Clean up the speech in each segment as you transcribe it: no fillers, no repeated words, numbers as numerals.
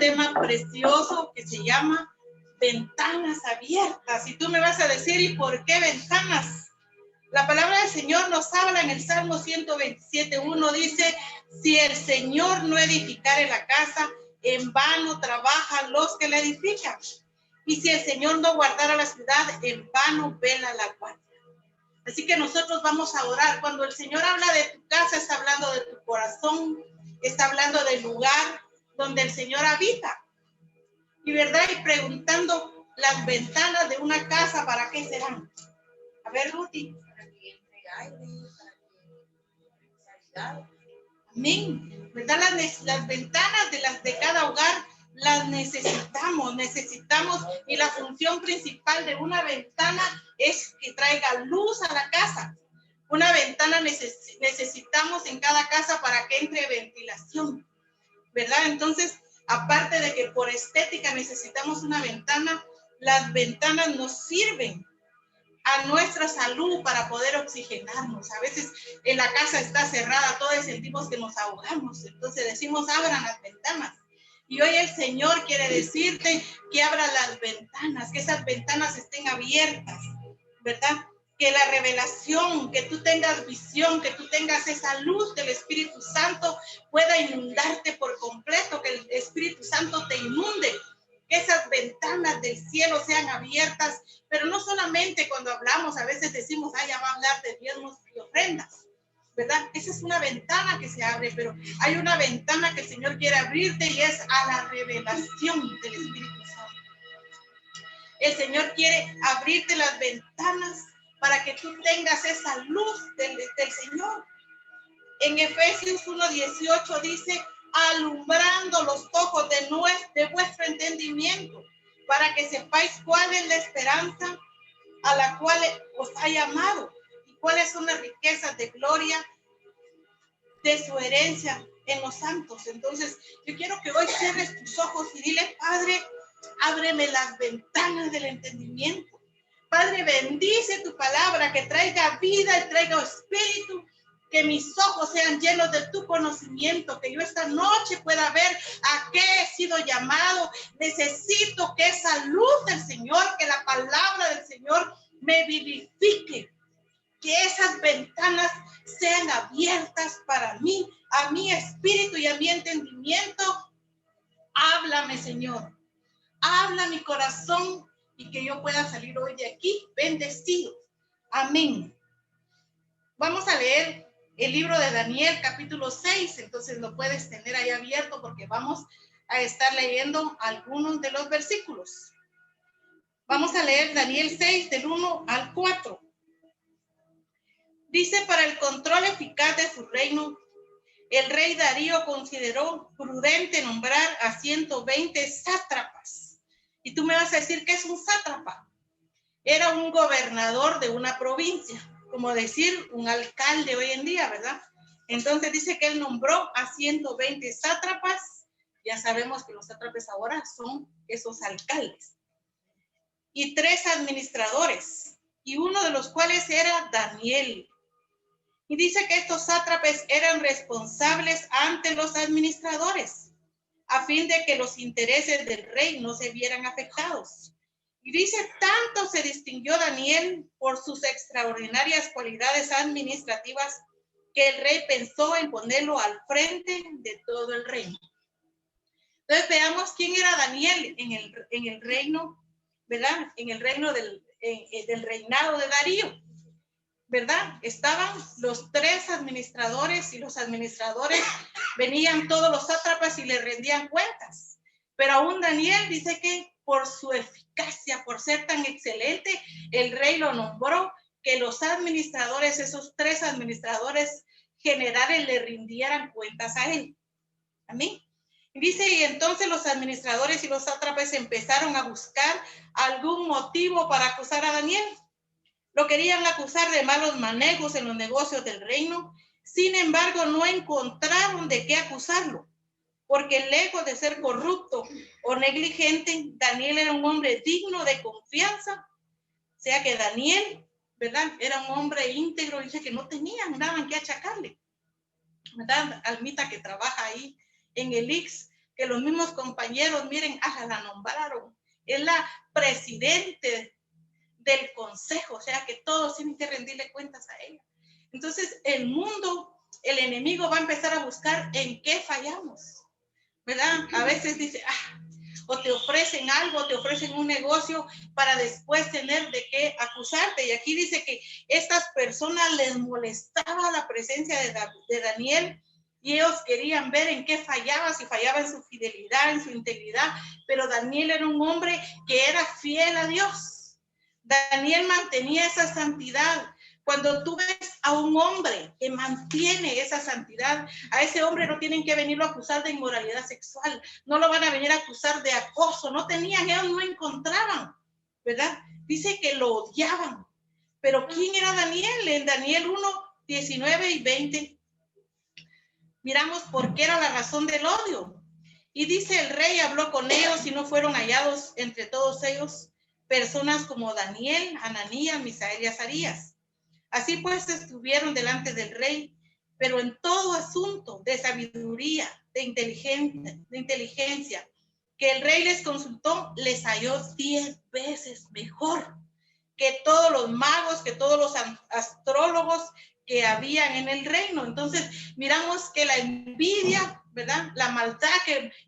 tema precioso que se llama ventanas abiertas. Y tú me vas a decir, ¿y por qué ventanas? La palabra del Señor nos habla en el Salmo 127:1, dice, si el Señor no edificare la casa, en vano trabajan los que la edifican. Y si el Señor no guardara la ciudad, en vano vela la guardia. Así que nosotros vamos a orar. Cuando el Señor habla de tu casa, está hablando de tu corazón, está hablando del lugar donde el Señor habita. Y verdad, y preguntando las ventanas de una casa, ¿para qué serán? A ver, Ruti. Para que entre aire, para que claridad. Amén. ¿Verdad? Las ventanas de cada hogar las necesitamos, y la función principal de una ventana es que traiga luz a la casa. Una ventana necesitamos en cada casa para que entre ventilación, ¿verdad? Entonces, aparte de que por estética necesitamos una ventana, las ventanas nos sirven a nuestra salud para poder oxigenarnos. A veces en la casa está cerrada, todos sentimos que nos ahogamos, entonces decimos abran las ventanas. Y hoy el Señor quiere decirte que abra las ventanas, que esas ventanas estén abiertas, ¿verdad? Que la revelación, que tú tengas visión, que tú tengas esa luz del Espíritu Santo pueda inundarte por completo, que el Espíritu Santo te inunde, que esas ventanas del cielo sean abiertas, pero no solamente cuando hablamos, a veces decimos, ya va a hablar de diezmos y ofrendas, ¿verdad? Esa es una ventana que se abre, pero hay una ventana que el Señor quiere abrirte y es a la revelación del Espíritu Santo. El Señor quiere abrirte las ventanas para que tú tengas esa luz del Señor. En Efesios 1:18 dice, alumbrando los ojos de vuestro entendimiento, para que sepáis cuál es la esperanza a la cual os ha llamado y cuáles son las riquezas de gloria de su herencia en los santos. Entonces, yo quiero que hoy cierres tus ojos y dile, Padre, ábreme las ventanas del entendimiento. Padre, bendice tu palabra, que traiga vida y traiga espíritu, que mis ojos sean llenos de tu conocimiento, que yo esta noche pueda ver a qué he sido llamado. Necesito que esa luz del Señor, que la palabra del Señor me vivifique, que esas ventanas sean abiertas para mí, a mi espíritu y a mi entendimiento. Háblame, Señor. Habla mi corazón y que yo pueda salir hoy de aquí bendecido. Amén. Vamos a leer el libro de Daniel, capítulo 6. Entonces lo puedes tener ahí abierto porque vamos a estar leyendo algunos de los versículos. Vamos a leer Daniel 6, del 1 al 4. Dice, para el control eficaz de su reino, el rey Darío consideró prudente nombrar a 120 sátrapas. Y tú me vas a decir, ¿qué es un sátrapa? Era un gobernador de una provincia, como decir un alcalde hoy en día, ¿verdad? Entonces dice que él nombró a 120 sátrapas. Ya sabemos que los sátrapas ahora son esos alcaldes. Y 3 administradores, y uno de los cuales era Daniel. Y dice que estos sátrapas eran responsables ante los administradores, a fin de que los intereses del rey no se vieran afectados. Y dice, tanto se distinguió Daniel por sus extraordinarias cualidades administrativas que el rey pensó en ponerlo al frente de todo el reino. Entonces veamos quién era Daniel en el reino, ¿verdad? En el reino del reinado de Darío, ¿verdad? Estaban los 3 administradores y los administradores venían todos los sátrapas y le rendían cuentas. Pero aún Daniel dice que por su eficacia, por ser tan excelente, el rey lo nombró que los administradores, esos 3 administradores generales, le rindieran cuentas a él. Amén. Dice, y entonces los administradores y los sátrapas empezaron a buscar algún motivo para acusar a Daniel. Lo querían acusar de malos manejos en los negocios del reino. Sin embargo, no encontraron de qué acusarlo, porque lejos de ser corrupto o negligente, Daniel era un hombre digno de confianza. O sea que Daniel, ¿verdad? Era un hombre íntegro, dice que no tenían nada en qué achacarle, ¿verdad? Almita que trabaja ahí en el IX, que los mismos compañeros, miren, la nombraron. Es la presidente del consejo, o sea que todos tienen que rendirle cuentas a ella. Entonces, el mundo, el enemigo va a empezar a buscar en qué fallamos, ¿verdad? A veces dice, o te ofrecen algo, te ofrecen un negocio para después tener de qué acusarte. Y aquí dice que estas personas les molestaba la presencia de Daniel y ellos querían ver en qué fallaba, si fallaba en su fidelidad, en su integridad. Pero Daniel era un hombre que era fiel a Dios. Daniel mantenía esa santidad. Cuando tú ves a un hombre que mantiene esa santidad, a ese hombre no tienen que venirlo a acusar de inmoralidad sexual, no lo van a venir a acusar de acoso, no tenían, ellos no encontraban, ¿verdad? Dice que lo odiaban. Pero ¿quién era Daniel? En Daniel 1, 19 y 20, miramos por qué era la razón del odio. Y dice, el rey habló con ellos y no fueron hallados entre todos ellos personas como Daniel, Ananías, Misael y Azarías. Así pues estuvieron delante del rey, pero en todo asunto de sabiduría, de inteligencia, que el rey les consultó, les halló 10 veces mejor que todos los magos, que todos los astrólogos que habían en el reino. Entonces, miramos que la envidia, ¿verdad? La maldad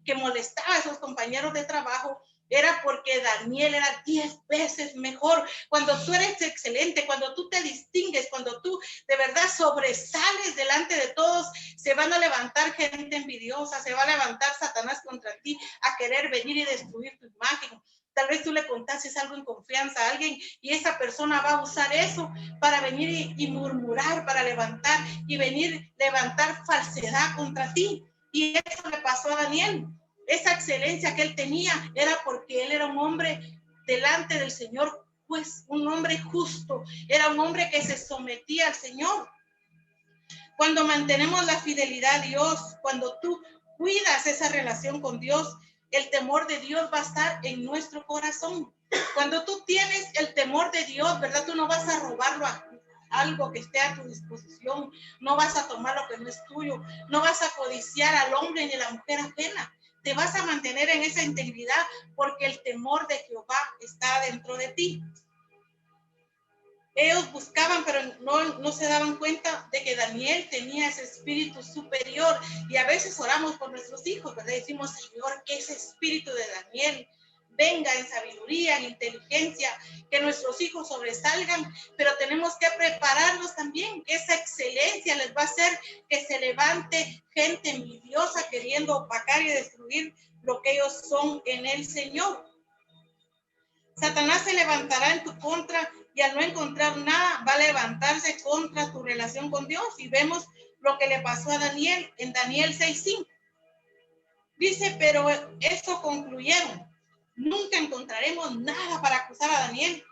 que molestaba a esos compañeros de trabajo, era porque Daniel era 10 veces mejor. Cuando tú eres excelente, cuando tú te distingues, cuando tú de verdad sobresales delante de todos, se van a levantar gente envidiosa, se va a levantar Satanás contra ti a querer venir y destruir tu imagen. Tal vez tú le contases algo en confianza a alguien y esa persona va a usar eso para venir y murmurar, para levantar y venir levantar falsedad contra ti. Y eso le pasó a Daniel. Esa excelencia que él tenía era porque él era un hombre delante del Señor, pues un hombre justo, era un hombre que se sometía al Señor. Cuando mantenemos la fidelidad a Dios, cuando tú cuidas esa relación con Dios, el temor de Dios va a estar en nuestro corazón. Cuando tú tienes el temor de Dios, ¿verdad? Tú no vas a robarlo a algo que esté a tu disposición, no vas a tomar lo que no es tuyo, no vas a codiciar al hombre ni a la mujer ajena. Te vas a mantener en esa integridad porque el temor de Jehová está dentro de ti. Ellos buscaban, pero no se daban cuenta de que Daniel tenía ese espíritu superior. Y a veces oramos por nuestros hijos, ¿verdad? Decimos, Señor, que ese espíritu de Daniel venga en sabiduría, en inteligencia, que nuestros hijos sobresalgan, pero tenemos que prepararlos también, que esa excelencia les va a hacer que se levante gente envidiosa queriendo opacar y destruir lo que ellos son en el Señor. Satanás se levantará en tu contra y al no encontrar nada va a levantarse contra tu relación con Dios. Y vemos lo que le pasó a Daniel en Daniel 6:5. Dice, pero eso concluyeron. Nunca encontraremos nada para acusar a Daniel,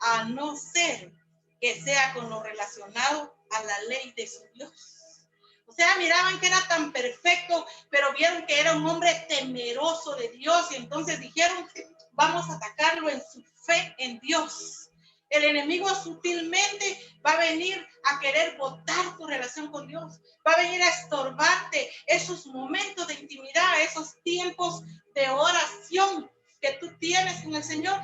a no ser que sea con lo relacionado a la ley de su Dios. O sea, miraban que era tan perfecto, pero vieron que era un hombre temeroso de Dios y entonces dijeron, vamos a atacarlo en su fe en Dios. El enemigo sutilmente va a venir a querer botar tu relación con Dios, va a venir a estorbarte esos momentos de intimidad, esos tiempos de oración que tú tienes con el Señor.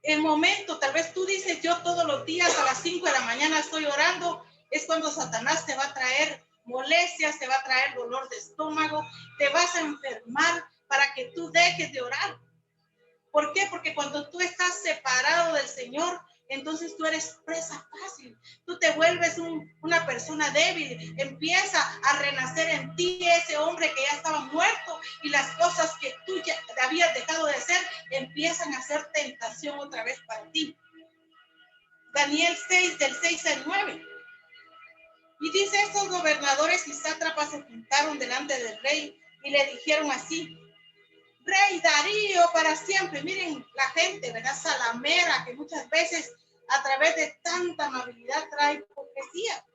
El momento, tal vez tú dices, yo todos los días a las 5 de la mañana estoy orando, es cuando Satanás te va a traer molestias, te va a traer dolor de estómago, te vas a enfermar para que tú dejes de orar. ¿Por qué? Porque cuando tú estás separado del Señor, entonces tú eres presa fácil. Tú te vuelves una persona débil. Empieza a renacer en ti ese hombre que ya estaba muerto y las cosas que tú ya habías dejado de hacer empiezan a ser tentación otra vez para ti. Daniel 6, del 6 al 9. Y dice, estos gobernadores y sátrapas se juntaron delante del rey y le dijeron así, Rey Darío para siempre. Miren la gente, ¿verdad? Salamera, que muchas veces a través de tanta amabilidad trae hipocresía.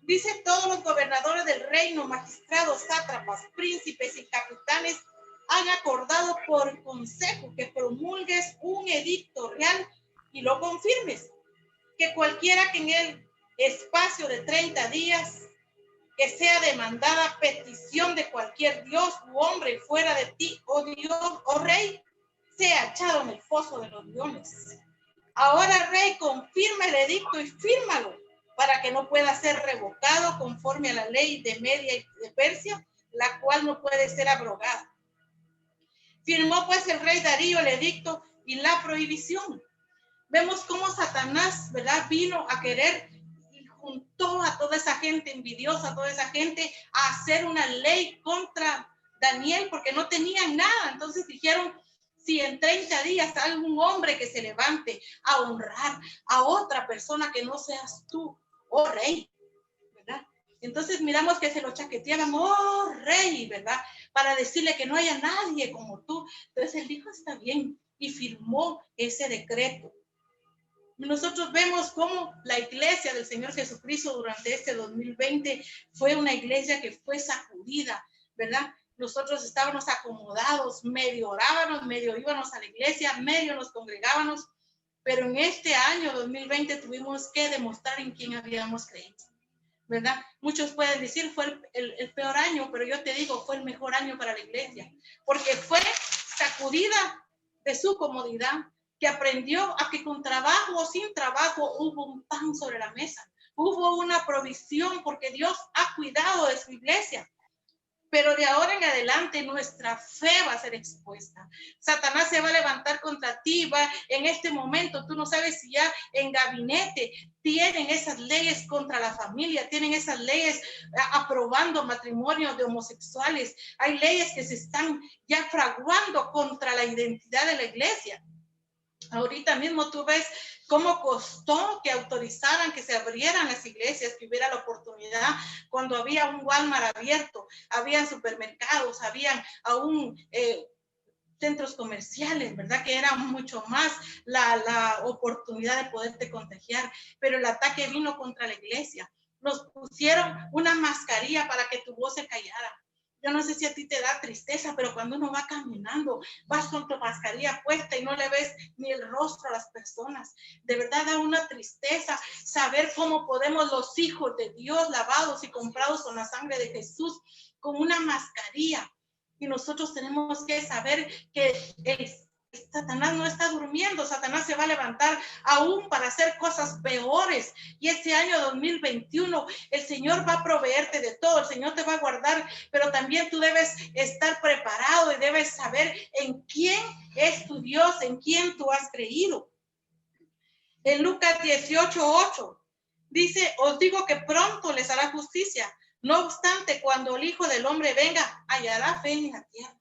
Dice, todos los gobernadores del reino, magistrados, sátrapas, príncipes y capitanes han acordado por consejo que promulgues un edicto real y lo confirmes, que cualquiera que en el espacio de 30 días que sea demandada petición de cualquier dios u hombre fuera de ti, oh Dios, oh rey, sea echado en el foso de los leones. Ahora, rey, confirma el edicto y fírmalo para que no pueda ser revocado conforme a la ley de Media y de Persia, la cual no puede ser abrogada. Firmó pues el rey Darío el edicto y la prohibición. Vemos cómo Satanás, ¿verdad?, vino a querer y juntó a toda esa gente envidiosa, a toda esa gente a hacer una ley contra Daniel porque no tenían nada. Entonces dijeron, si en 30 días hay algún hombre que se levante a honrar a otra persona que no seas tú, oh rey, ¿verdad? Entonces miramos que se lo chaqueteaban, oh rey, ¿verdad? Para decirle que no haya nadie como tú. Entonces él dijo, está bien, y firmó ese decreto. Nosotros vemos cómo la iglesia del Señor Jesucristo durante este 2020 fue una iglesia que fue sacudida, ¿verdad? Nosotros estábamos acomodados, medio orábamos, medio íbamos a la iglesia, medio nos congregábamos, pero en este año 2020 tuvimos que demostrar en quién habíamos creído, ¿verdad? Muchos pueden decir fue el peor año, pero yo te digo, fue el mejor año para la iglesia, porque fue sacudida de su comodidad, que aprendió a que con trabajo o sin trabajo hubo un pan sobre la mesa, hubo una provisión porque Dios ha cuidado de su iglesia. Pero de ahora en adelante nuestra fe va a ser expuesta. Satanás se va a levantar contra ti. En este momento tú no sabes si ya en gabinete tienen esas leyes contra la familia, tienen esas leyes aprobando matrimonios de homosexuales. Hay leyes que se están ya fraguando contra la identidad de la iglesia. Ahorita mismo tú ves cómo costó que autorizaran que se abrieran las iglesias, que hubiera la oportunidad cuando había un Walmart abierto, había supermercados, habían aún centros comerciales, ¿verdad? Que era mucho más la oportunidad de poderte contagiar, pero el ataque vino contra la iglesia. Nos pusieron una mascarilla para que tu voz se callara. Yo no sé si a ti te da tristeza, pero cuando uno va caminando, vas con tu mascarilla puesta y no le ves ni el rostro a las personas. De verdad da una tristeza saber cómo podemos los hijos de Dios, lavados y comprados con la sangre de Jesús, con una mascarilla. Y nosotros tenemos que saber que Satanás no está durmiendo. Satanás se va a levantar aún para hacer cosas peores. Y este año 2021 el Señor va a proveerte de todo. El Señor te va a guardar, pero también tú debes estar preparado y debes saber en quién es tu Dios, en quién tú has creído. En Lucas 18:8 dice, os digo que pronto les hará justicia. No obstante, cuando el Hijo del Hombre venga, hallará fe en la tierra.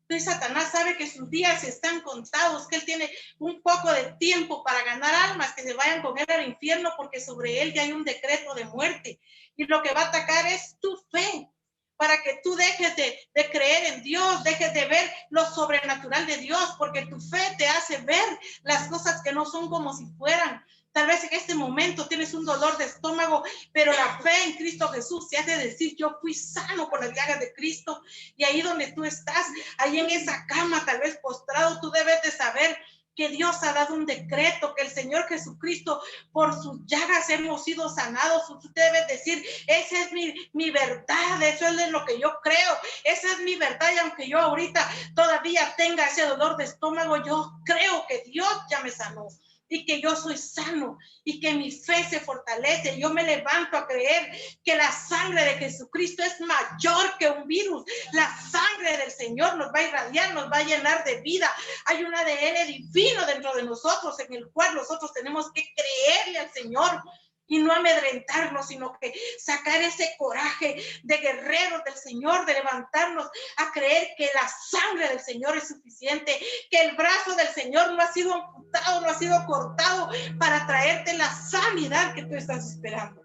Entonces Satanás sabe que sus días están contados, que él tiene un poco de tiempo para ganar almas que se vayan con él al infierno, porque sobre él ya hay un decreto de muerte. Y lo que va a atacar es tu fe, para que tú dejes de creer en Dios, dejes de ver lo sobrenatural de Dios, porque tu fe te hace ver las cosas que no son como si fueran. Tal vez en este momento tienes un dolor de estómago, pero la fe en Cristo Jesús te hace decir, yo fui sano por las llagas de Cristo. Y ahí donde tú estás, ahí en esa cama, tal vez postrado, tú debes de saber que Dios ha dado un decreto, que el Señor Jesucristo, por sus llagas hemos sido sanados. Tú debes decir, esa es mi verdad, eso es lo que yo creo, esa es mi verdad. Y aunque yo ahorita todavía tenga ese dolor de estómago, yo creo que Dios ya me sanó y que yo soy sano y que mi fe se fortalece. Yo me levanto a creer que la sangre de Jesucristo es mayor que un virus. La sangre del Señor nos va a irradiar, nos va a llenar de vida. Hay un ADN divino dentro de nosotros en el cual nosotros tenemos que creerle al Señor y no amedrentarnos, sino que sacar ese coraje de guerreros del Señor, de levantarnos a creer que la sangre del Señor es suficiente, que el brazo del Señor no ha sido amputado, no ha sido cortado para traerte la sanidad que tú estás esperando.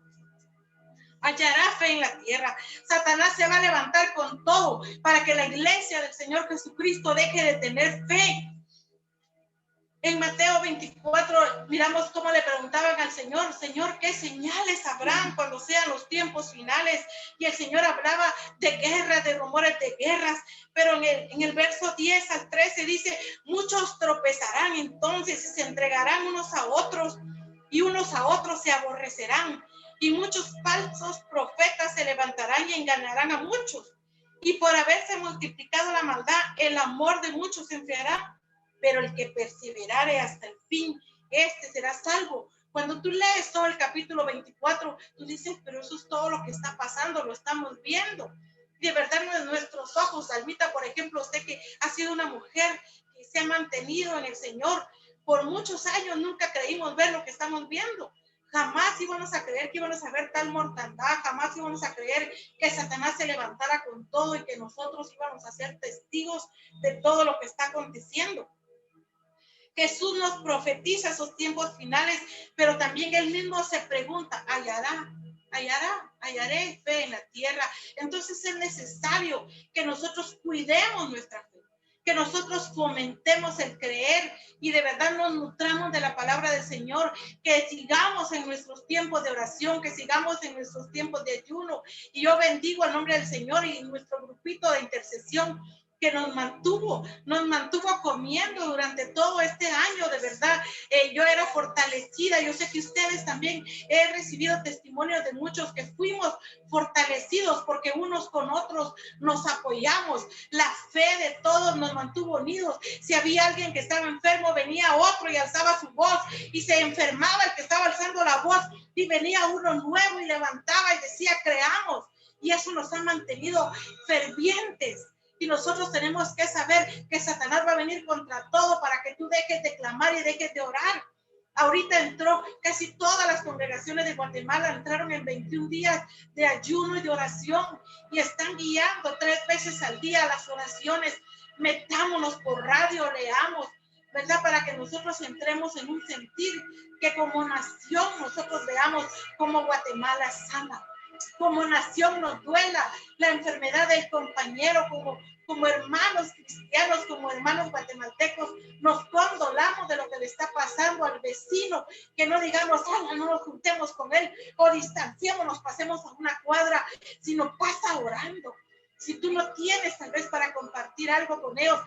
Hallará fe en la tierra. Satanás se va a levantar con todo para que la iglesia del Señor Jesucristo deje de tener fe. En Mateo 24 miramos cómo le preguntaban al Señor, Señor, ¿qué señales habrán cuando sean los tiempos finales? Y el Señor hablaba de guerras, de rumores de guerras, pero en el verso 10 al 13 dice, muchos tropezarán entonces y se entregarán unos a otros y unos a otros se aborrecerán. y muchos falsos profetas se levantarán y engañarán a muchos. Y por haberse multiplicado la maldad, el amor de muchos se enfriará. Pero el que perseverare hasta el fin, este será salvo. Cuando tú lees todo el capítulo 24, tú dices, pero eso es todo lo que está pasando, lo estamos viendo. De verdad, nuestros ojos, Almita, por ejemplo, usted que ha sido una mujer que se ha mantenido en el Señor por muchos años, nunca creímos ver lo que estamos viendo. Jamás íbamos a creer que íbamos a ver tal mortandad, jamás íbamos a creer que Satanás se levantara con todo y que nosotros íbamos a ser testigos de todo lo que está aconteciendo. Jesús nos profetiza esos tiempos finales, pero también él mismo se pregunta, hallaré fe en la tierra. Entonces es necesario que nosotros cuidemos nuestra fe, que nosotros fomentemos el creer y de verdad nos nutramos de la palabra del Señor, que sigamos en nuestros tiempos de oración, que sigamos en nuestros tiempos de ayuno. Y yo bendigo el nombre del Señor y nuestro grupito de intercesión que nos mantuvo comiendo durante todo este año, de verdad. Yo era fortalecida, yo sé que ustedes también he recibido testimonios de muchos que fuimos fortalecidos porque unos con otros nos apoyamos, la fe de todos nos mantuvo unidos. Si había alguien que estaba enfermo, venía otro y alzaba su voz, y se enfermaba el que estaba alzando la voz y venía uno nuevo y levantaba y decía, creamos, y eso nos ha mantenido fervientes. Y nosotros tenemos que saber que Satanás va a venir contra todo para que tú dejes de clamar y dejes de orar. Ahorita entró casi todas las congregaciones de Guatemala, entraron en 21 días de ayuno y de oración y están guiando 3 veces al día las oraciones. Metámonos por radio, leamos, ¿verdad? Para que nosotros entremos en un sentir que como nación nosotros veamos como Guatemala sana. Como nación nos duela la enfermedad del compañero, como hermanos cristianos, como hermanos guatemaltecos, nos condolamos de lo que le está pasando al vecino, que no digamos, no nos juntemos con él o distanciémonos, pasemos a una cuadra, sino pasa orando. Si tú no tienes tal vez para compartir algo con ellos,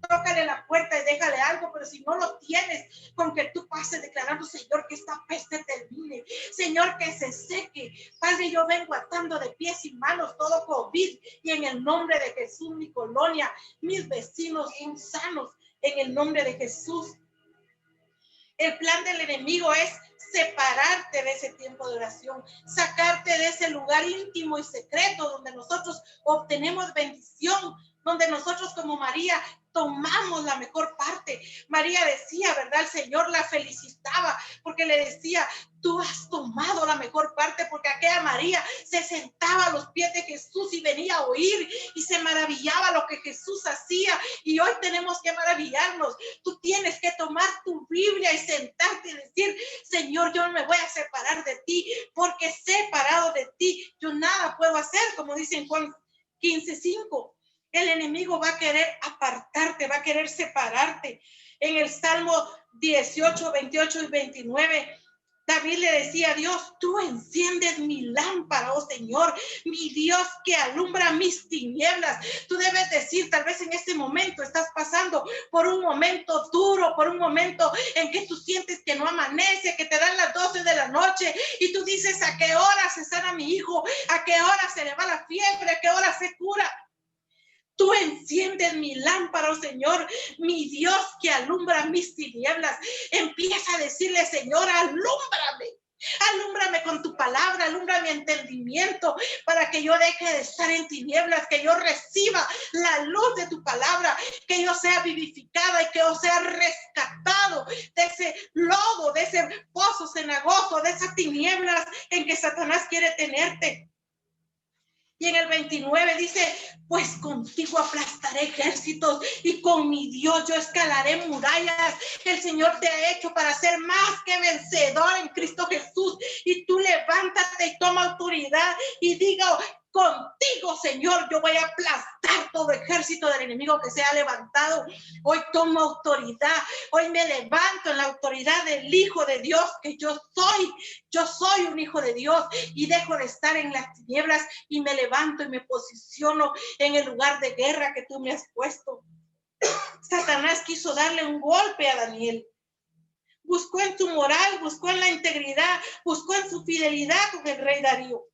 tócale la puerta y déjale algo, pero si no lo tienes, con que tú pases declarando, Señor, que esta peste termine, Señor, que se seque. Padre, yo vengo atando de pies y manos todo COVID y en el nombre de Jesús, mi colonia, mis vecinos son sanos en el nombre de Jesús. El plan del enemigo es separarte de ese tiempo de oración, sacarte de ese lugar íntimo y secreto donde nosotros obtenemos bendición, donde nosotros como María tomamos la mejor parte. María decía, ¿verdad? El Señor la felicitaba porque le decía, tú has tomado la mejor parte, porque aquella María se sentaba a los pies de Jesús y venía a oír y se maravillaba lo que Jesús hacía. Y hoy tenemos que maravillarnos. Tú tienes que tomar tu Biblia y sentarte y decir, Señor, yo no me voy a separar de ti, porque separado de ti yo nada puedo hacer, como dice en Juan 15:5. El enemigo va a querer apartarte, va a querer separarte. En el Salmo 18, 28 y 29, David le decía a Dios, tú enciendes mi lámpara, oh Señor, mi Dios que alumbra mis tinieblas. Tú debes decir, tal vez en este momento estás pasando por un momento duro, por un momento en que tú sientes que no amanece, que te dan las 12 de la noche y tú dices, ¿a qué hora se sana mi hijo? ¿A qué hora se le va la fiebre? ¿A qué hora se cura? Tú enciendes mi lámpara, oh Señor, mi Dios que alumbra mis tinieblas. Empieza a decirle, Señor, alúmbrame con tu palabra, alumbra mi entendimiento para que yo deje de estar en tinieblas, que yo reciba la luz de tu palabra, que yo sea vivificada y que yo sea rescatado de ese lodo, de ese pozo cenagoso, de esas tinieblas en que Satanás quiere tenerte. Y en el 29 dice, pues contigo aplastaré ejércitos y con mi Dios yo escalaré murallas. El Señor te ha hecho para ser más que vencedor en Cristo Jesús. Y tú levántate y toma autoridad y diga, contigo, Señor, yo voy a aplastar todo ejército del enemigo que se ha levantado. Hoy tomo autoridad. Hoy me levanto en la autoridad del Hijo de Dios que yo soy un hijo de Dios y dejo de estar en las tinieblas y me levanto y me posiciono en el lugar de guerra que tú me has puesto. Satanás quiso darle un golpe a Daniel buscó en su moral, buscó en la integridad, buscó en su fidelidad con el rey Darío.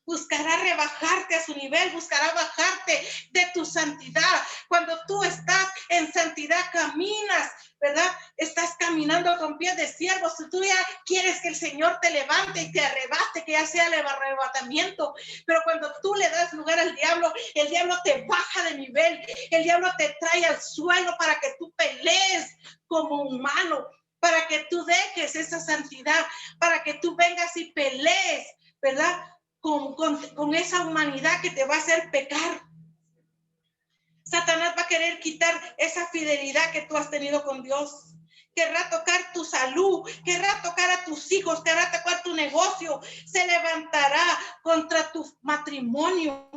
Buscará rebajarte a su nivel, buscará bajarte de tu santidad. Cuando tú estás en santidad, caminas, ¿verdad? Estás caminando con pies de siervo. Si tú ya quieres que el Señor te levante y te arrebate, que ya sea el arrebatamiento, pero cuando tú le das lugar al diablo, el diablo te baja de nivel, el diablo te trae al suelo para que tú pelees como humano, para que tú dejes esa santidad, para que tú vengas y pelees, ¿verdad? Con esa humanidad que te va a hacer pecar. Satanás va a querer quitar esa fidelidad que tú has tenido con Dios. Querrá tocar tu salud, querrá tocar a tus hijos, querrá tocar tu negocio. Se levantará contra tu matrimonio.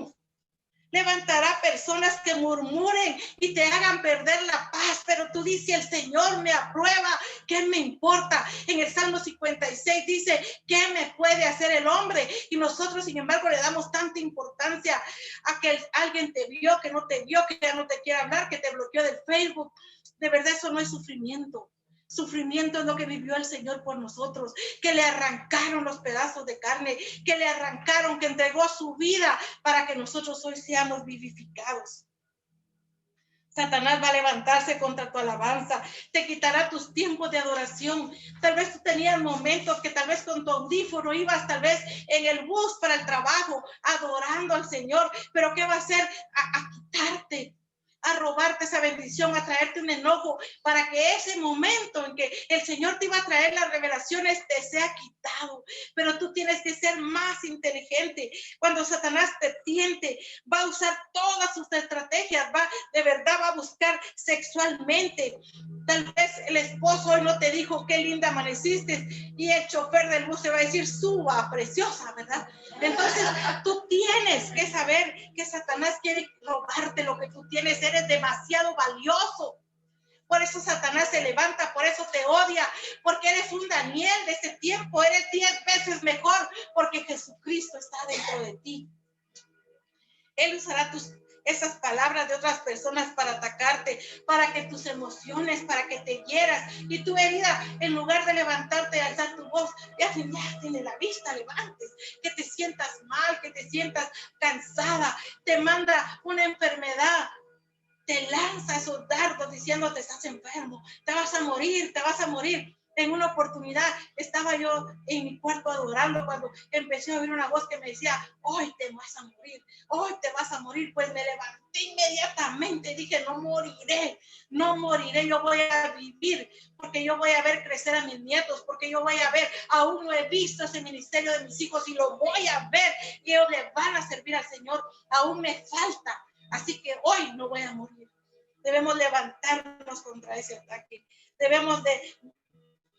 Levantará personas que murmuren y te hagan perder la paz, pero tú dices, el Señor me aprueba, ¿qué me importa? En el Salmo 56 dice, ¿qué me puede hacer el hombre? Y nosotros, sin embargo, le damos tanta importancia a que alguien te vio, que no te vio, que ya no te quiere hablar, que te bloqueó del Facebook. De verdad, eso no es sufrimiento. Sufrimiento es lo que vivió el Señor por nosotros, que le arrancaron los pedazos de carne, que le arrancaron, que entregó su vida para que nosotros hoy seamos vivificados. Satanás va a levantarse contra tu alabanza, te quitará tus tiempos de adoración. Tal vez tú tenías momentos que tal vez con tu audífono ibas tal vez en el bus para el trabajo, adorando al Señor, pero ¿qué va a hacer? A quitarte, a robarte esa bendición, a traerte un enojo, para que ese momento en que el Señor te iba a traer las revelaciones te sea quitado. Pero tú tienes que ser más inteligente. Cuando Satanás te tiente, va a usar todas sus estrategias, de verdad va a buscar sexualmente. Tal vez el esposo hoy no te dijo qué linda amaneciste y el chofer del bus se va a decir suba, preciosa, ¿verdad? Entonces tú tienes que saber que Satanás quiere robarte lo que tú tienes. Eres demasiado valioso. Por eso Satanás se levanta, por eso te odia, porque eres un Daniel de ese tiempo, eres 10 veces mejor, porque Jesucristo está dentro de ti. Él usará esas palabras de otras personas para atacarte, para que tus emociones, para que te hieras. Y tu herida, en lugar de levantarte y alzar tu voz, ya tiene la vista, levantes, que te sientas mal, que te sientas cansada, te manda una enfermedad, te lanza esos dardos diciéndote estás enfermo, te vas a morir, te vas a morir. En una oportunidad estaba yo en mi cuarto adorando cuando empecé a oír una voz que me decía, hoy te vas a morir, hoy te vas a morir. Pues me levanté inmediatamente, dije, no moriré, yo voy a vivir, porque yo voy a ver crecer a mis nietos, porque yo voy a ver, aún no he visto ese ministerio de mis hijos y lo voy a ver, y ellos le van a servir al Señor, aún me falta. Así que hoy no voy a morir. Debemos levantarnos contra ese ataque. Debemos de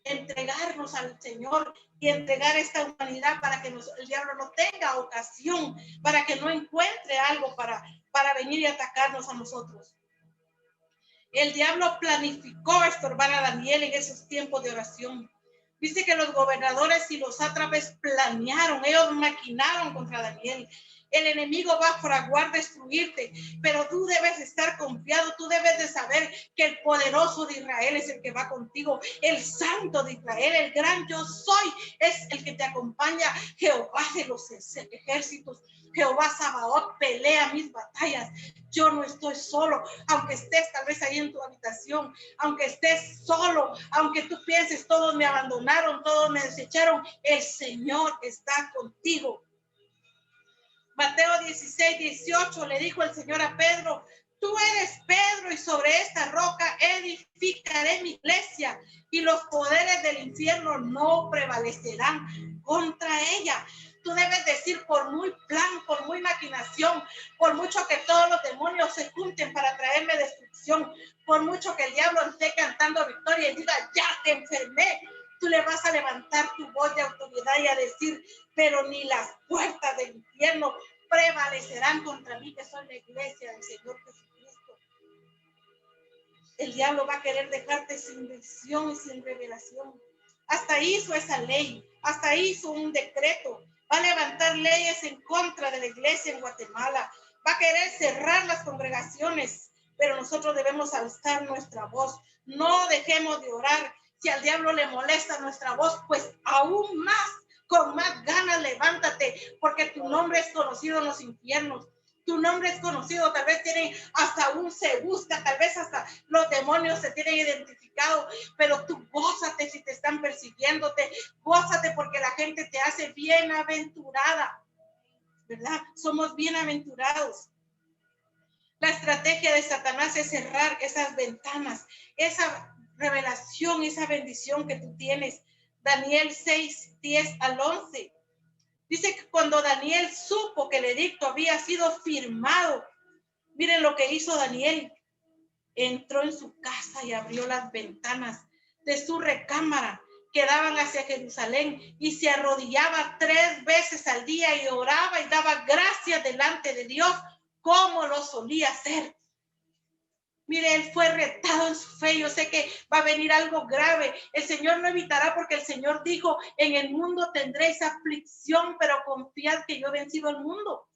entregarnos al Señor y entregar esta humanidad para que el diablo no tenga ocasión, para que no encuentre algo para venir y atacarnos a nosotros. El diablo planificó estorbar a Daniel en esos tiempos de oración. Dice que los gobernadores y los sátrapes planearon, ellos maquinaron contra Daniel. El enemigo va a fraguar destruirte, pero tú debes estar confiado, tú debes de saber que el poderoso de Israel es el que va contigo, el santo de Israel, el gran yo soy, es el que te acompaña. Jehová de los ejércitos, Jehová Sabaoth, pelea mis batallas. Yo no estoy solo, aunque estés tal vez ahí en tu habitación, aunque estés solo, aunque tú pienses todos me abandonaron, todos me desecharon, el Señor está contigo. Mateo 16:18 le dijo el Señor a Pedro, tú eres Pedro y sobre esta roca edificaré mi iglesia y los poderes del infierno no prevalecerán contra ella. Tú debes decir, por muy plan, por muy maquinación, por mucho que todos los demonios se junten para traerme destrucción, por mucho que el diablo esté cantando victoria y diga, ya te enfermé, tú le vas a levantar tu voz de autoridad y a decir, pero ni las puertas del infierno prevalecerán contra mí, que soy la iglesia del Señor Jesucristo. El diablo va a querer dejarte sin visión y sin revelación. Hasta hizo esa ley, hasta hizo un decreto. Va a levantar leyes en contra de la iglesia en Guatemala. Va a querer cerrar las congregaciones. pero nosotros debemos alzar nuestra voz. No dejemos de orar. Si al diablo le molesta nuestra voz, pues aún más, con más ganas levántate, porque tu nombre es conocido en los infiernos. Tu nombre es conocido, tal vez tienen hasta un se busca, tal vez hasta los demonios se tienen identificado, pero tú gózate si te están persiguiéndote, gózate porque la gente te hace bienaventurada, ¿verdad? Somos bienaventurados. La estrategia de Satanás es cerrar esas ventanas, esa revelación, esa bendición que tú tienes. Daniel 6, 10 al 11. Dice que cuando Daniel supo que el edicto había sido firmado, miren lo que hizo Daniel. Entró en su casa y abrió las ventanas de su recámara que daban hacia Jerusalén y se arrodillaba 3 veces al día y oraba y daba gracias delante de Dios como lo solía hacer. Mire, él fue retado en su fe. Yo sé que va a venir algo grave. El Señor no evitará porque el Señor dijo, en el mundo tendréis aflicción, pero confiad que yo he vencido el mundo.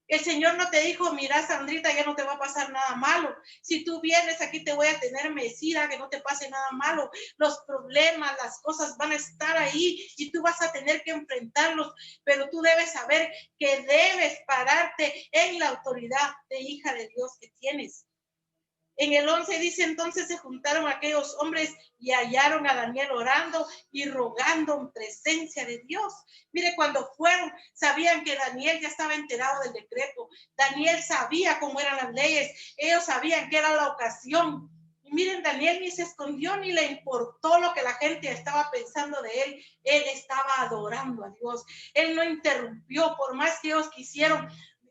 El Señor no te dijo, mira, Sandrita, ya no te va a pasar nada malo. Si tú vienes aquí te voy a tener medicina, que no te pase nada malo. Los problemas, las cosas van a estar ahí y tú vas a tener que enfrentarlos. Pero tú debes saber que debes pararte en la autoridad de hija de Dios que tienes. En el 11 dice, entonces se juntaron aquellos hombres y hallaron a Daniel orando y rogando en presencia de Dios. Mire, cuando fueron, sabían que Daniel ya estaba enterado del decreto. Daniel sabía cómo eran las leyes. Ellos sabían que era la ocasión. Y miren, Daniel ni se escondió ni le importó lo que la gente estaba pensando de él. Él estaba adorando a Dios. Él no interrumpió, por más que ellos quisieron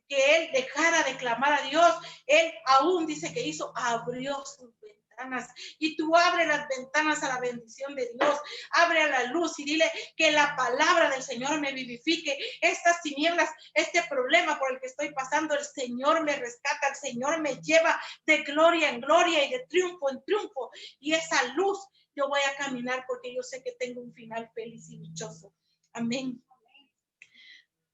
que él dejara de clamar a Dios, él aún dice que abrió sus ventanas. Y tú abre las ventanas a la bendición de Dios, abre a la luz y dile que la palabra del Señor me vivifique. Estas tinieblas, este problema por el que estoy pasando, el Señor me rescata, el Señor me lleva de gloria en gloria y de triunfo en triunfo. Y esa luz yo voy a caminar porque yo sé que tengo un final feliz y dichoso. Amén.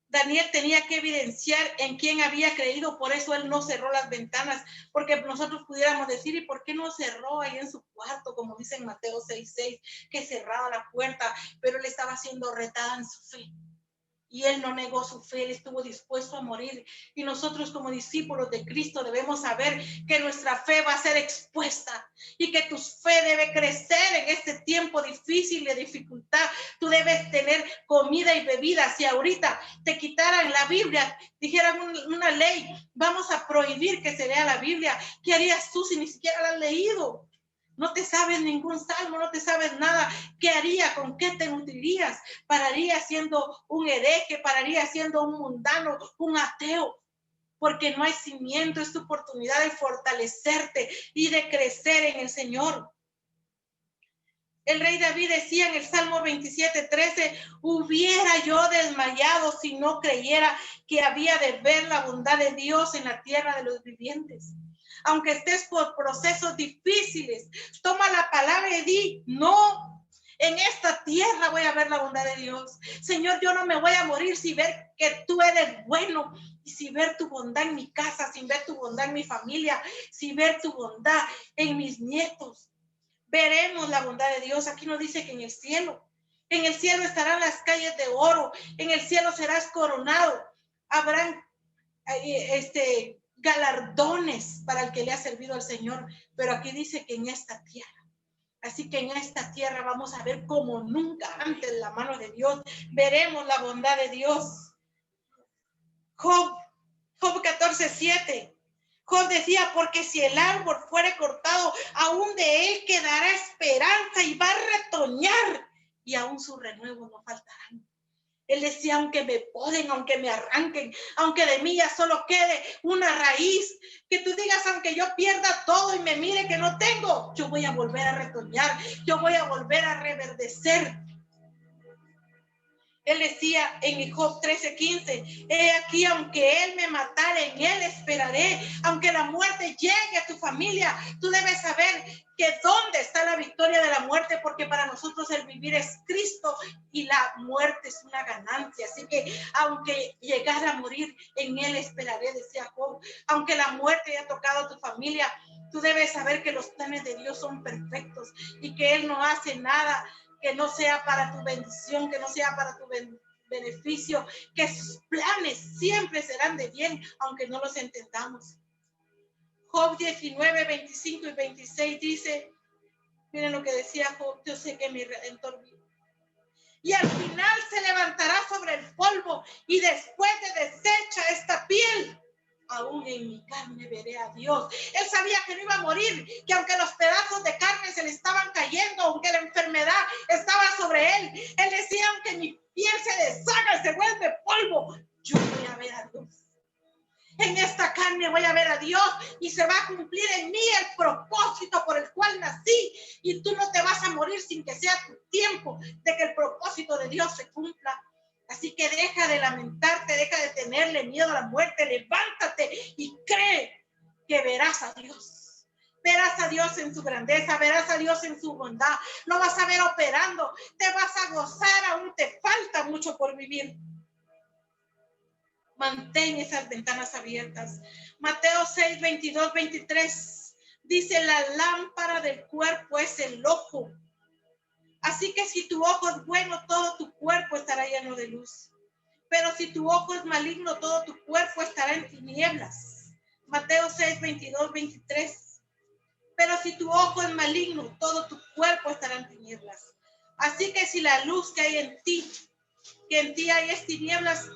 Daniel tenía que evidenciar en quién había creído, por eso él no cerró las ventanas, porque nosotros pudiéramos decir, ¿y por qué no cerró ahí en su cuarto, como dice en Mateo 6:6, que cerraba la puerta? Pero él estaba siendo retada en su fe. Y él no negó su fe, él estuvo dispuesto a morir. Y nosotros como discípulos de Cristo debemos saber que nuestra fe va a ser expuesta y que tu fe debe crecer en este tiempo difícil de dificultad. Tú debes tener comida y bebida. Si ahorita te quitaran la Biblia, dijeran una ley, vamos a prohibir que se lea la Biblia, ¿qué harías tú si ni siquiera la has leído? No te sabes ningún salmo, no te sabes nada. ¿Qué haría? ¿Con qué te nutrirías? ¿Pararía siendo un hereje? ¿Pararía siendo un mundano, un ateo? Porque no hay cimiento, es tu oportunidad de fortalecerte y de crecer en el Señor. El rey David decía en el Salmo 27:13, hubiera yo desmayado si no creyera que había de ver la bondad de Dios en la tierra de los vivientes. Aunque estés por procesos difíciles, toma la palabra y di, no, en esta tierra voy a ver la bondad de Dios. Señor, yo no me voy a morir sin ver que tú eres bueno y sin ver tu bondad en mi casa, sin ver tu bondad en mi familia, sin ver tu bondad en mis nietos. Veremos la bondad de Dios. Aquí nos dice que en el cielo estarán las calles de oro, en el cielo serás coronado, habrán galardones para el que le ha servido al Señor, pero aquí dice que en esta tierra. Así que en esta tierra vamos a ver como nunca antes la mano de Dios, veremos la bondad de Dios. Job 14:7. Job decía, porque si el árbol fuere cortado, aún de él quedará esperanza y va a retoñar y aún sus renuevos no faltarán. Él decía, aunque me poden, aunque me arranquen, aunque de mí ya solo quede una raíz, que tú digas, aunque yo pierda todo y me mire que no tengo, yo voy a volver a retoñar, yo voy a volver a reverdecer. Él decía en Job 13:15, he aquí, aunque él me matare, en él esperaré. Aunque la muerte llegue a tu familia, tú debes saber que dónde está la victoria de la muerte, porque para nosotros el vivir es Cristo y la muerte es una ganancia. Así que aunque llegara a morir, en él esperaré, decía Job. Aunque la muerte haya tocado a tu familia, tú debes saber que los planes de Dios son perfectos y que él no hace nada que no sea para tu bendición, que no sea para tu beneficio, que sus planes siempre serán de bien, aunque no los entendamos. Job 19, 25 y 26 dice, miren lo que decía Job, yo sé que mi Redentor vive. Y al final se levantará sobre el polvo, y después de deshecha esta piel, aún en mi carne veré a Dios. Él sabía que no iba a morir, que aunque los pedazos de carne se le estaban cayendo, aunque la enfermedad estaba sobre él, él decía, aunque mi piel se deshaga y se vuelve polvo, yo voy a ver a Dios. En esta carne voy a ver a Dios y se va a cumplir en mí el propósito por el cual nací, y tú no te vas a morir sin que sea tu tiempo de que el propósito de Dios se cumpla. Así que deja de lamentarte, deja de tenerle miedo a la muerte, levántate y cree que verás a Dios. Verás a Dios en su grandeza, verás a Dios en su bondad, lo vas a ver operando, te vas a gozar, aún te falta mucho por vivir. Mantén esas ventanas abiertas. Mateo 6, 22, 23 dice, la lámpara del cuerpo es el ojo. Así que si tu ojo es bueno, todo tu cuerpo estará lleno de luz. Pero si tu ojo es maligno, todo tu cuerpo estará en tinieblas. Mateo 6, 22, 23. Pero si tu ojo es maligno, todo tu cuerpo estará en tinieblas. Así que si la luz que hay en ti, que en ti hay es tinieblas,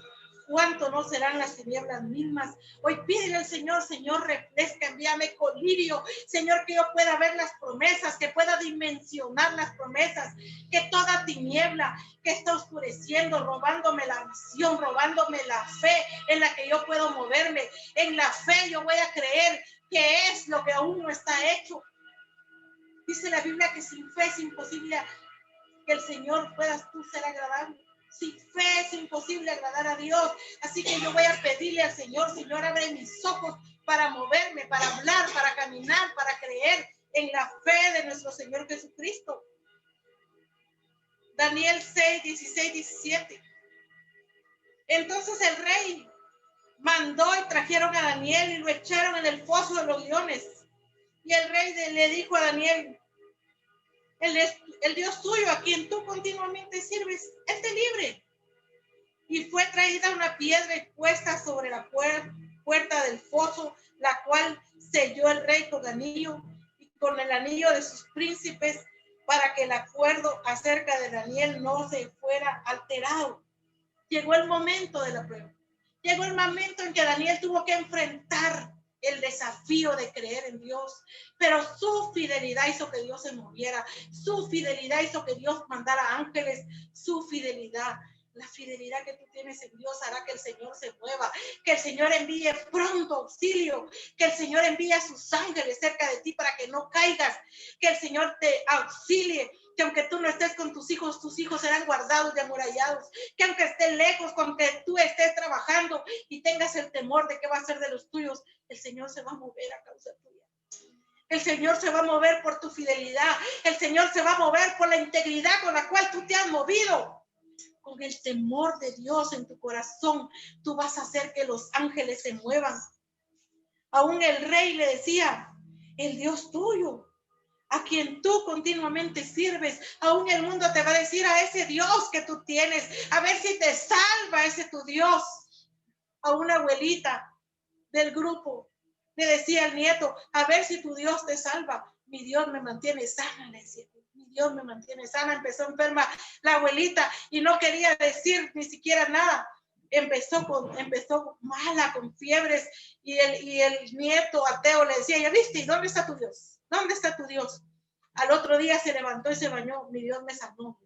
¿cuánto no serán las tinieblas mismas? Hoy pídele al Señor, Señor, refresca, envíame colirio, Señor, que yo pueda ver las promesas, que pueda dimensionar las promesas, que toda tiniebla que está oscureciendo, robándome la visión, robándome la fe en la que yo puedo moverme, en la fe yo voy a creer que es lo que aún no está hecho. Dice la Biblia que sin fe es imposible que el Señor puedas tú ser agradable. Sin fe es imposible agradar a Dios. Así que yo voy a pedirle al Señor, Señor, abre mis ojos para moverme, para hablar, para caminar, para creer en la fe de nuestro Señor Jesucristo. Daniel 6, 16, 17. Entonces el rey mandó y trajeron a Daniel y lo echaron en el foso de los leones. Y el rey le dijo a Daniel, el Dios tuyo a quien tú continuamente sirves, esté libre. Y fue traída una piedra y puesta sobre la puerta del foso, la cual selló el rey con anillo y con el anillo de sus príncipes, para que el acuerdo acerca de Daniel no se fuera alterado. Llegó el momento de la prueba. Llegó el momento en que Daniel tuvo que enfrentar el desafío de creer en Dios, pero su fidelidad hizo que Dios se moviera, su fidelidad hizo que Dios mandara ángeles, su fidelidad, la fidelidad que tú tienes en Dios hará que el Señor se mueva, que el Señor envíe pronto auxilio, que el Señor envíe a sus ángeles cerca de ti para que no caigas, que el Señor te auxilie, que aunque tú no estés con tus hijos serán guardados y amurallados, que aunque estés lejos, aunque tú estés trabajando y tengas el temor de qué va a ser de los tuyos, el Señor se va a mover a causa tuya. El Señor se va a mover por tu fidelidad. El Señor se va a mover por la integridad con la cual tú te has movido. Con el temor de Dios en tu corazón, tú vas a hacer que los ángeles se muevan. Aún el rey le decía, el Dios tuyo, a quien tú continuamente sirves, aún el mundo te va a decir a ese Dios que tú tienes, a ver si te salva ese tu Dios. A una abuelita del grupo le decía al nieto, a ver si tu Dios te salva. Mi Dios me mantiene sana, le decía. Mi Dios me mantiene sana. Empezó enferma la abuelita y no quería decir ni siquiera nada. Empezó mala, con fiebres, y el nieto ateo le decía, ¿ya viste? ¿Dónde está tu Dios? ¿Dónde está tu Dios? Al otro día se levantó y se bañó. Mi Dios me sanó.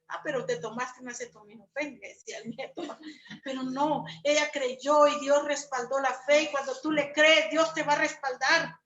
Ah, pero te tomaste un acetaminofén, decía el nieto. Pero no, ella creyó y Dios respaldó la fe. Y cuando tú le crees, Dios te va a respaldar.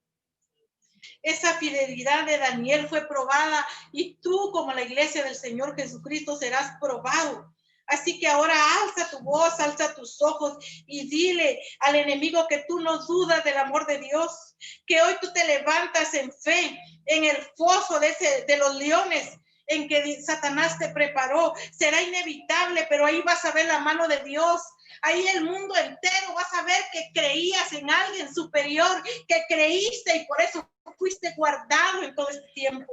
Esa fidelidad de Daniel fue probada y tú, como la iglesia del Señor Jesucristo, serás probado. Así que ahora alza tu voz, alza tus ojos y dile al enemigo que tú no dudas del amor de Dios, que hoy tú te levantas en fe en el foso de los leones en que Satanás te preparó. Será inevitable, pero ahí vas a ver la mano de Dios. Ahí el mundo entero vas a ver que creías en alguien superior, que creíste y por eso fuiste guardado en todo este tiempo.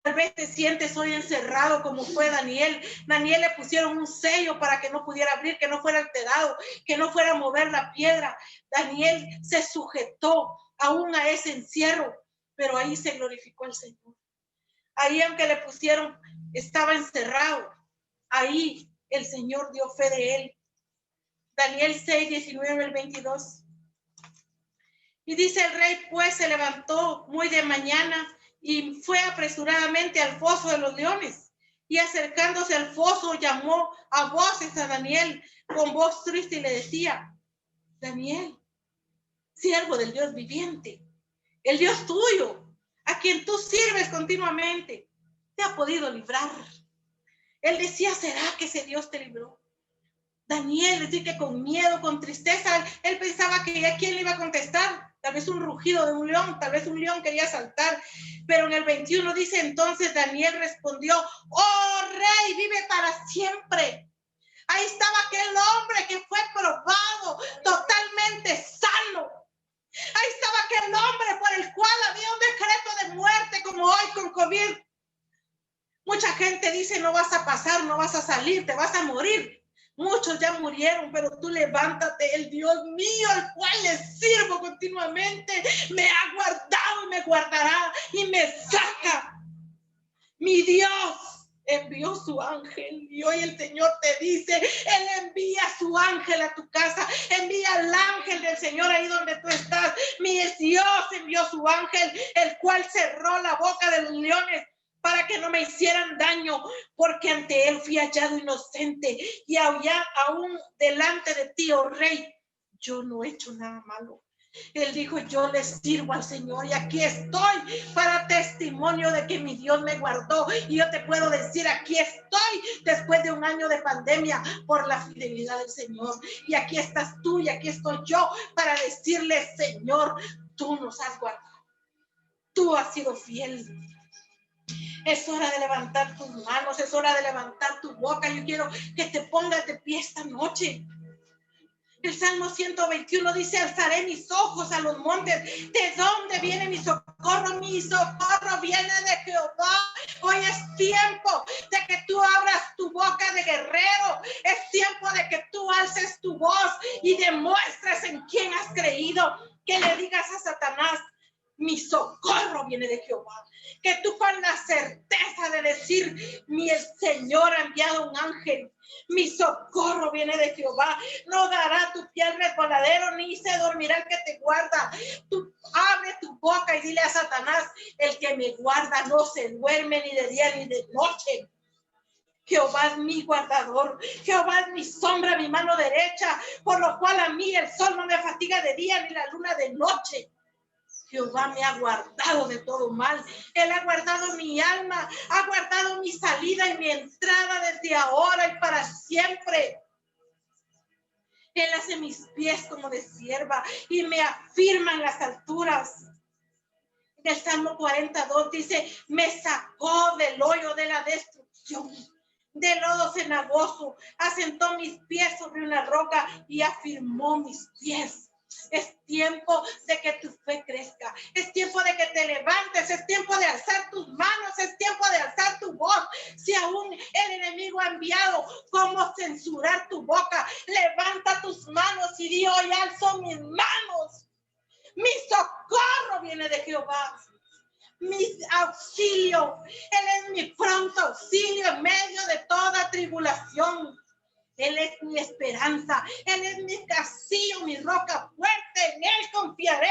Tal vez te sientes hoy encerrado como fue Daniel. Daniel le pusieron un sello para que no pudiera abrir, que no fuera alterado, que no fuera a mover la piedra. Daniel se sujetó aún a ese encierro, pero ahí se glorificó el Señor. Ahí, aunque le pusieron, estaba encerrado. Ahí el Señor dio fe de él. Daniel 6, 19 al 22. Y dice: el rey pues se levantó muy de mañana y fue apresuradamente al foso de los leones. Y acercándose al foso, llamó a voces a Daniel con voz triste y le decía: Daniel, siervo del Dios viviente, el Dios tuyo, a quien tú sirves continuamente, te ha podido librar. Él decía: ¿será que ese Dios te libró? Daniel decía que con miedo, con tristeza, él pensaba que ya quién le iba a contestar. Tal vez un rugido de un león, tal vez un león quería saltar. Pero en el 21 dice: entonces Daniel respondió: oh rey, vive para siempre. Ahí estaba aquel hombre que fue probado, totalmente sano. Ahí estaba aquel hombre por el cual había un decreto de muerte, como hoy con COVID. Mucha gente dice: no vas a pasar, no vas a salir, te vas a morir. Muchos ya murieron, pero tú levántate. El Dios mío, al cual le sirvo continuamente, me ha guardado y me guardará y me saca. Mi Dios envió su ángel y hoy el Señor te dice: Él envía su ángel a tu casa, envía al ángel del Señor ahí donde tú estás. Mi Dios envió su ángel, el cual cerró la boca de los leones para que no me hicieran daño, porque ante él fui hallado inocente y allá aún delante de ti, oh rey, yo no he hecho nada malo. Él dijo: yo le sirvo al Señor y aquí estoy para testimonio de que mi Dios me guardó. Y yo te puedo decir: aquí estoy después de un año de pandemia por la fidelidad del Señor. Y aquí estás tú y aquí estoy yo para decirle: Señor, tú nos has guardado. Tú has sido fiel. Es hora de levantar tus manos, es hora de levantar tu boca. Yo quiero que te pongas de pie esta noche. El Salmo 121 dice: alzaré mis ojos a los montes. ¿De dónde viene mi socorro? Mi socorro viene de Jehová. Hoy es tiempo de que tú abras tu boca de guerrero. Es tiempo de que tú alces tu voz y demuestres en quién has creído. Que le digas a Satanás: mi socorro viene de Jehová. Que tú con la certeza de decir: mi Señor ha enviado un ángel. Mi socorro viene de Jehová. No dará tu pie al resbaladero, ni se dormirá el que te guarda. Tú abre tu boca y dile a Satanás: el que me guarda no se duerme ni de día ni de noche. Jehová es mi guardador, Jehová es mi sombra, mi mano derecha, por lo cual a mí el sol no me fatiga de día ni la luna de noche. Jehová me ha guardado de todo mal. Él ha guardado mi alma, ha guardado mi salida y mi entrada desde ahora y para siempre. Él hace mis pies como de sierva y me afirma en las alturas. En el Salmo 42 dice: me sacó del hoyo de la destrucción, del lodo cenagoso, asentó mis pies sobre una roca y afirmó mis pies. Es tiempo de que tu fe crezca. Es tiempo de que te levantes. Es tiempo de alzar tus manos. Es tiempo de alzar tu voz. Si aún el enemigo ha enviado cómo censurar tu boca, levanta tus manos y di: hoy alzo mis manos. Mi socorro viene de Jehová. Mi auxilio. Él es mi pronto auxilio en medio de toda tribulación. Él es mi esperanza, Él es mi castillo, mi roca fuerte, en Él confiaré.